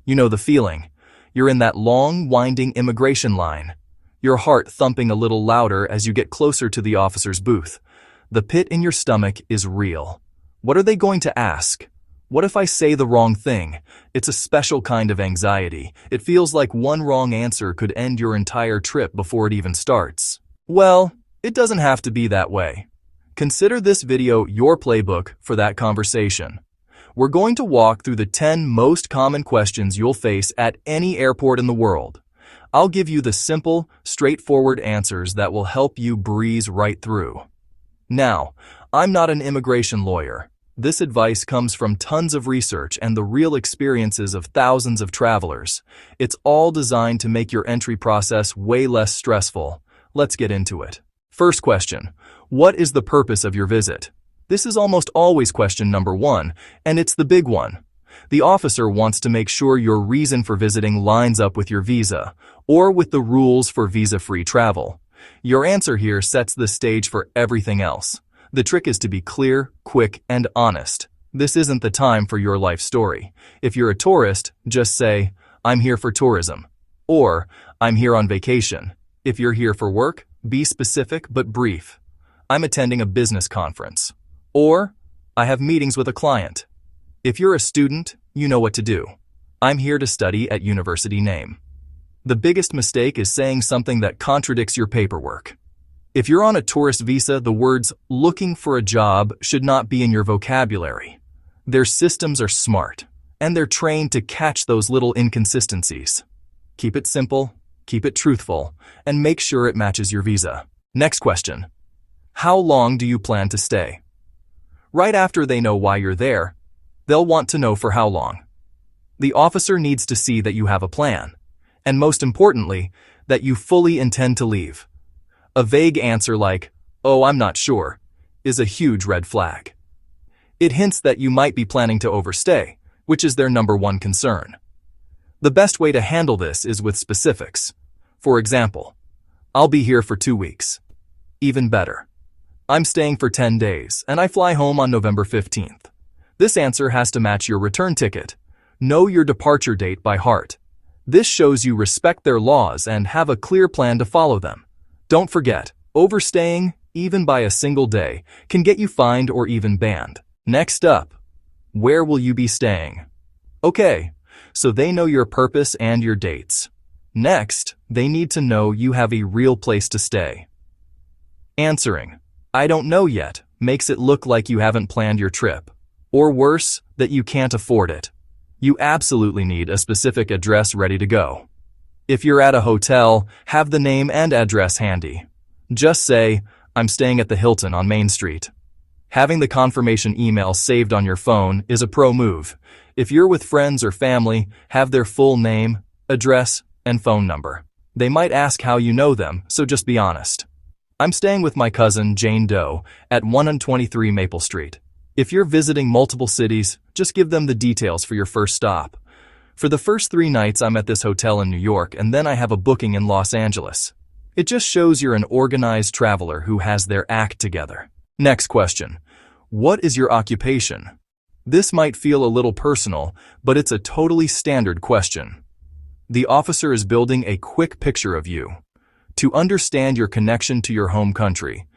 You know the feeling. You're in that long, winding immigration line. Your heart thumping a little louder as you get closer to the officer's booth. The pit in your stomach is real. What are they going to ask? What if I say the wrong thing? It's a special kind of anxiety. It feels like one wrong answer could end your entire trip before it even starts. Well, it doesn't have to be that way. Consider this video your playbook for that conversation. We're going to walk through the 10 most common questions you'll face at any airport in the world. I'll give you the simple, straightforward answers that will help you breeze right through. Now, I'm not an immigration lawyer. This advice comes from tons of research and the real experiences of thousands of travelers. It's all designed to make your entry process way less stressful. Let's get into it. First question, what is the purpose of your visit? This is almost always question number one, and it's the big one. The officer wants to make sure your reason for visiting lines up with your visa, or with the rules for visa-free travel. Your answer here sets the stage for everything else. The trick is to be clear, quick, and honest. This isn't the time for your life story. If you're a tourist, just say, "I'm here for tourism," or "I'm here on vacation." If you're here for work, be specific but brief. "I'm attending a business conference," or "I have meetings with a client." If you're a student, you know what to do. "I'm here to study at university name." The biggest mistake is saying something that contradicts your paperwork. If you're on a tourist visa, the words "looking for a job" should not be in your vocabulary. Their systems are smart, and they're trained to catch those little inconsistencies. Keep it simple, keep it truthful, and make sure it matches your visa. Next question. How long do you plan to stay? Right after they know why you're there, they'll want to know for how long. The officer needs to see that you have a plan, and most importantly, that you fully intend to leave. A vague answer like, "Oh, I'm not sure," is a huge red flag. It hints that you might be planning to overstay, which is their number one concern. The best way to handle this is with specifics. For example, "I'll be here for 2 weeks." Even better, "I'm staying for 10 days, and I fly home on November 15th. This answer has to match your return ticket. Know your departure date by heart. This shows you respect their laws and have a clear plan to follow them. Don't forget, overstaying, even by a single day, can get you fined or even banned. Next up, where will you be staying? Okay, so they know your purpose and your dates. Next, they need to know you have a real place to stay. Answering, "I don't know yet," makes it look like you haven't planned your trip. Or worse, that you can't afford it. You absolutely need a specific address ready to go. If you're at a hotel, have the name and address handy. Just say, "I'm staying at the Hilton on Main Street." Having the confirmation email saved on your phone is a pro move. If you're with friends or family, have their full name, address, and phone number. They might ask how you know them, so just be honest. "I'm staying with my cousin Jane Doe at 123 Maple Street." If you're visiting multiple cities, just give them the details for your first stop. "For the first 3 nights, I'm at this hotel in New York, and then I have a booking in Los Angeles." It just shows you're an organized traveler who has their act together. Next question. What is your occupation? This might feel a little personal, but it's a totally standard question. The officer is building a quick picture of you. To understand your connection to your home country,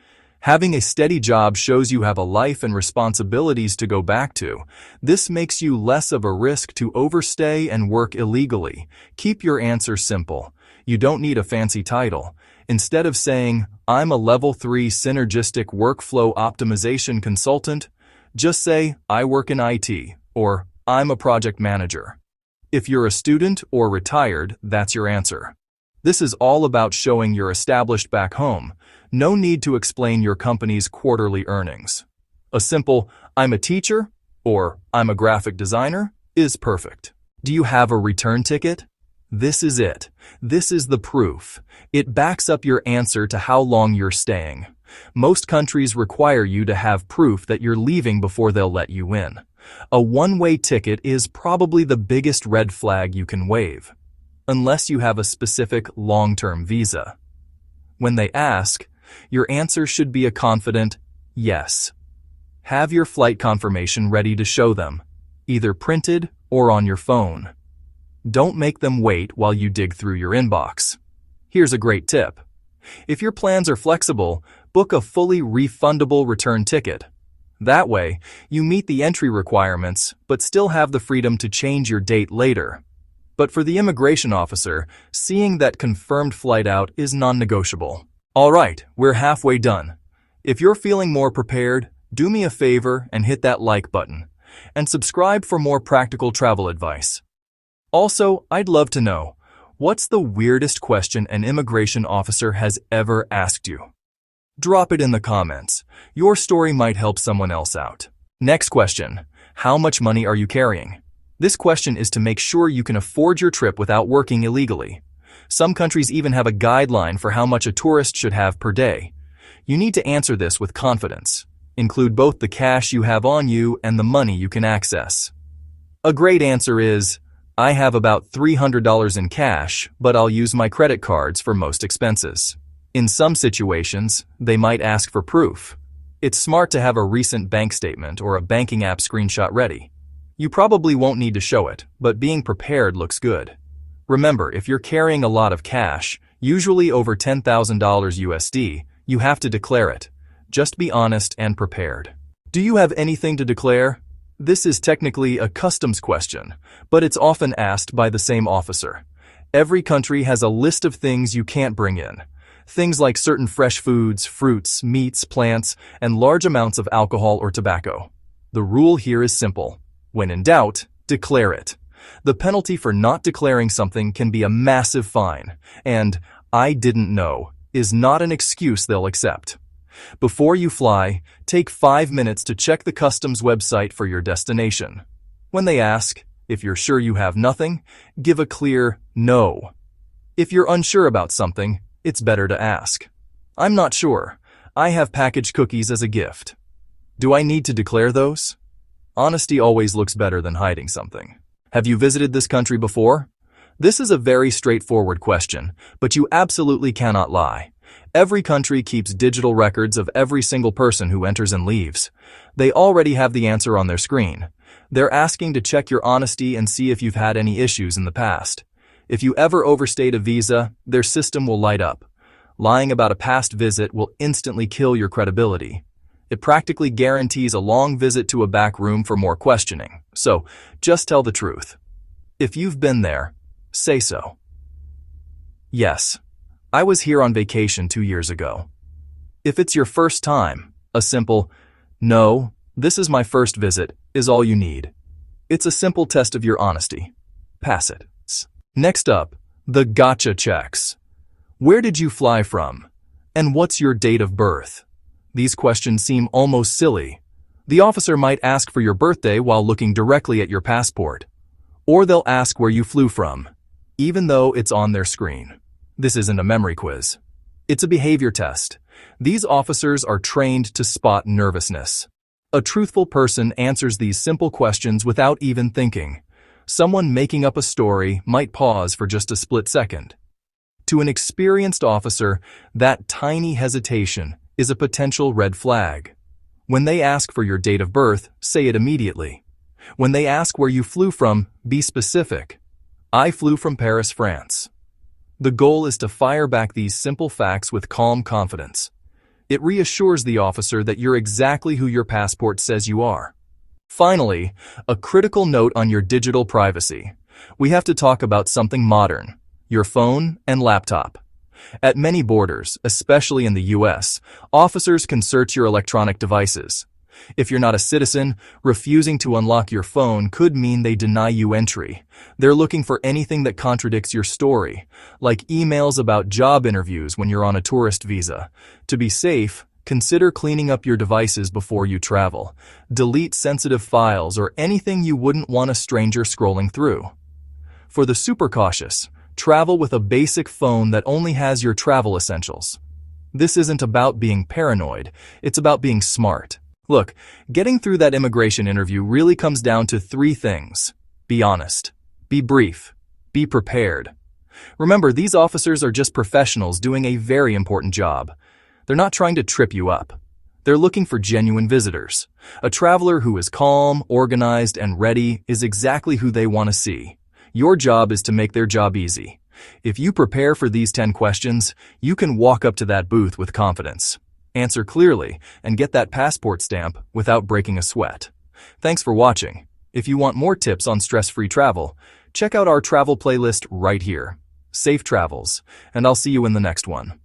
having a steady job shows you have a life and responsibilities to go back to. This makes you less of a risk to overstay and work illegally. Keep your answer simple. You don't need a fancy title. Instead of saying, "I'm a Level 3 Synergistic Workflow Optimization Consultant," just say, "I work in IT," or "I'm a project manager." If you're a student or retired, that's your answer. This is all about showing you're established back home. No need to explain your company's quarterly earnings. A simple, "I'm a teacher," or "I'm a graphic designer," is perfect. Do you have a return ticket? This is it. This is the proof. It backs up your answer to how long you're staying. Most countries require you to have proof that you're leaving before they'll let you in. A one-way ticket is probably the biggest red flag you can wave, unless you have a specific long-term visa. When they ask, your answer should be a confident yes. Have your flight confirmation ready to show them, either printed or on your phone. Don't make them wait while you dig through your inbox. Here's a great tip. If your plans are flexible, book a fully refundable return ticket. That way, you meet the entry requirements but still have the freedom to change your date later. But for the immigration officer, seeing that confirmed flight out is non-negotiable. All right, we're halfway done. If you're feeling more prepared, do me a favor and hit that like button. And subscribe for more practical travel advice. Also, I'd love to know, what's the weirdest question an immigration officer has ever asked you? Drop it in the comments. Your story might help someone else out. Next question, how much money are you carrying? This question is to make sure you can afford your trip without working illegally. Some countries even have a guideline for how much a tourist should have per day. You need to answer this with confidence. Include both the cash you have on you and the money you can access. A great answer is, I have about $300 in cash, but I'll use my credit cards for most expenses. In some situations, they might ask for proof. It's smart to have a recent bank statement or a banking app screenshot ready. You probably won't need to show it, but being prepared looks good. Remember, if you're carrying a lot of cash, usually over $10,000 USD, you have to declare it. Just be honest and prepared. Do you have anything to declare? This is technically a customs question, but it's often asked by the same officer. Every country has a list of things you can't bring in. Things like certain fresh foods, fruits, meats, plants, and large amounts of alcohol or tobacco. The rule here is simple. When in doubt, declare it. The penalty for not declaring something can be a massive fine, and "I didn't know" is not an excuse they'll accept. Before you fly, take 5 minutes to check the customs website for your destination. When they ask, if you're sure you have nothing, give a clear no. If you're unsure about something, it's better to ask. I'm not sure. I have packaged cookies as a gift. Do I need to declare those? Honesty always looks better than hiding something. Have you visited this country before? This is a very straightforward question, but you absolutely cannot lie. Every country keeps digital records of every single person who enters and leaves. They already have the answer on their screen. They're asking to check your honesty and see if you've had any issues in the past. If you ever overstayed a visa, their system will light up. Lying about a past visit will instantly kill your credibility. It practically guarantees a long visit to a back room for more questioning. So, just tell the truth. If you've been there, say so. Yes, I was here on vacation 2 years ago. If it's your first time, a simple, "No, this is my first visit," is all you need. It's a simple test of your honesty. Pass it. Next up, the gotcha checks. Where did you fly from? And what's your date of birth? These questions seem almost silly. The officer might ask for your birthday while looking directly at your passport. Or they'll ask where you flew from, even though it's on their screen. This isn't a memory quiz. It's a behavior test. These officers are trained to spot nervousness. A truthful person answers these simple questions without even thinking. Someone making up a story might pause for just a split second. To an experienced officer, that tiny hesitation is a potential red flag. When they ask for your date of birth, say it immediately. When they ask where you flew from, be specific. I flew from Paris, France. The goal is to fire back these simple facts with calm confidence. It reassures the officer that you're exactly who your passport says you are. Finally, a critical note on your digital privacy. We have to talk about something modern, your phone and laptop. At many borders, especially in the US, officers can search your electronic devices. If you're not a citizen, refusing to unlock your phone could mean they deny you entry. They're looking for anything that contradicts your story, like emails about job interviews when you're on a tourist visa. To be safe, consider cleaning up your devices before you travel. Delete sensitive files or anything you wouldn't want a stranger scrolling through. For the super cautious, travel with a basic phone that only has your travel essentials. This isn't about being paranoid, it's about being smart. Look, getting through that immigration interview really comes down to 3 things. Be honest, be brief, be prepared. Remember, these officers are just professionals doing a very important job. They're not trying to trip you up. They're looking for genuine visitors. A traveler who is calm, organized, and ready is exactly who they want to see. Your job is to make their job easy. If you prepare for these 10 questions, you can walk up to that booth with confidence, answer clearly, and get that passport stamp without breaking a sweat. Thanks for watching. If you want more tips on stress-free travel, check out our travel playlist right here. Safe travels, and I'll see you in the next one.